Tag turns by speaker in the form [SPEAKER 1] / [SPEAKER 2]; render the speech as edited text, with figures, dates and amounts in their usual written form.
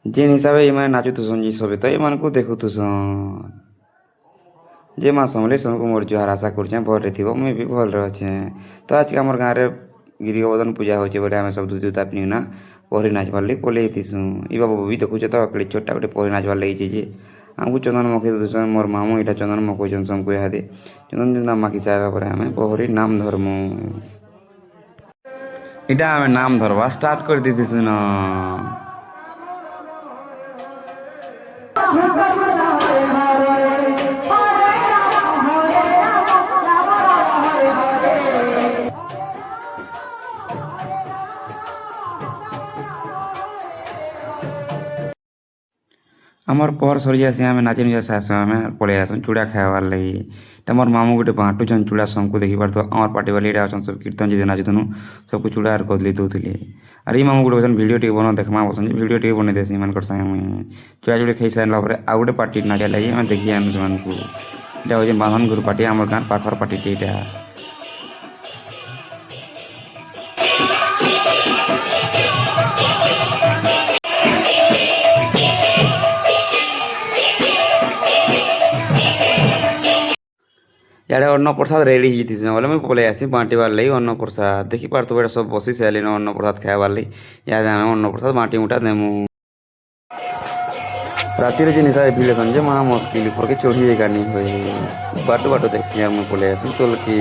[SPEAKER 1] ଯେନ୍ ହିସାବେ ଏମାନେ ନାଚୁଥିସନ୍ ଯେ ସବେ ତ ଏମାନଙ୍କୁ ଦେଖୁଥିସନ୍। ଯେ ମା ସମଲେଶ୍ୱରୀଙ୍କୁ ମୋର ଜୁହାର ଆଶା କରୁଛେଁ ଭଲ୍ରେ ଥିବ ମୁଇଁ ବି ଭଲ୍ରେ ଅଛେଁ। ତ ଆଜକେ ଆମର୍ ଗାଁରେ ଗିରି ଗୋବର୍ଦ୍ଧନ ପୂଜା ହଉଛେ ବୋଲେ ଆମେ ସବୁ ଧୁତି ଜୁତା ପିନ୍ଧିକିନା ପହଁରି ନାଚବାର୍ ଲାଗି ପଲେଇ ଆଇଥିସୁଁ। ଇ ବାବୁ ବି ଦେଖୁଛ ତ କେଡ଼େ ଛୋଟ୍ଟା ଗୋଟେ ପହଁରି ନାଚବାର୍ ଲାଗି ଯାଇଛେ ଯେ ଆମକୁ ଚନ୍ଦନ ମଖେଇ ଦଉଛନ୍ ମୋର୍ ମାମୁଁ ଇଟା ଚନ୍ଦନ ମଖଉଛନ୍ ସମକୁ ଇହାଦେ। ଚନ୍ଦନ ଚନ୍ଦନ ମାଖି ସାରିଲା ପରେ ଆମେ ପହଁରି ନାମ୍ ଧର୍ମୁ। ଇଟା ଆମେ ନାମ୍ ଧରବା ଷ୍ଟାର୍ଟ କରି ଦେଇଥିସୁଁ ନ। ଆମର୍ ପହର୍ ସରିଯାଏସି ଆମେ ନାଚି ନୁଚା ସାର୍ସୁଁ ଆମେ ପଳେଇ ଆଏସୁଁ ଚୁଡ଼ା ଖାଏବାର୍ ଲାଗି। ଇଟା ମୋର୍ ମାମୁଁ ଗୁଟେ ବାଣ୍ଟୁଛନ୍ ଚୁଡ଼ା ସମକୁ ଦେଖିପାରୁଥିବ ଆମର୍ ପାର୍ଟି ବାଲେ ଇଟା ଅଛନ୍ ସବୁ କୀର୍ତ୍ତନ ଯେତେ ନାଚୁଥିନୁ ସବ୍କୁ ଚୁଡ଼ା ଆର୍ କଦ୍ଲି ଦଉଥିଲେ। ଆର୍ ଇ ମାମୁଁ ଗୁଟେ ଅଛନ୍ ଭିଡ଼ିଓ ଟିକେ ବନ ଦେଖ୍ମା ବଲସନ୍ ଯେ ଭିଡ଼ିଓ ଟିକେ ବନେଇ ଦେସିଁ ଏମାନଙ୍କର୍ ସାଙ୍ଗେ ମୁଇଁ। ଚୁଡ଼ା ଚୁଡ଼ି ଖାଇ ସାରିଲା ପରେ ଆଉ ଗୁଟେ ପାର୍ଟି ନାଚିବାର୍ ଲାଗି ଆମେ ଦେଖି ଆନୁ ସେମାନଙ୍କୁ। ଇଟା ହଉଛେ ବାନ୍ଧନଗୁରୁ ପାର୍ଟି ଆମର୍ ଗାଁର୍ ପାଖର୍ ପାର୍ଟିଟେ ଇଟା। ଇଆଡ଼େ ଅନ୍ନପ୍ରସାଦ୍ ରେଡ଼ି ହେଇଥିସୁଁ ବେଲେ ମୁଇଁ ପଲେଇ ଆଏସିଁ ବାଣ୍ଟିବାର୍ ଲାଗି ଅନ୍ନପ୍ରସାଦ୍। ଦେଖିପାରୁଥିବ ଇଟା ସବୁ ବସି ସାର୍ଲେନ ଅନ୍ନପ୍ରସାଦ୍ ଖାଏବାର୍ ଲାଗି। ଇହାଦେ ଆମେ ଅନ୍ନପ୍ରସାଦ୍ ବାଣ୍ଟି ବୁଣ୍ଟା ଦେମୁ। ରାତିରେ ଯେନ୍ ହିସାବେ ଭିଡ଼୍ ହେସନ୍ ଯେ ମହା ମୁସ୍କିଲ୍ ଉପର୍କେ ଚଢ଼ି ଏକା ନି ହୁଏ। ବାଟୁ ବାଟୁ ଦେଖ୍ସିଁ ଆର୍ ମୁଇଁ ପଲେଇ ଆଏସିଁ ତଲ୍କେ।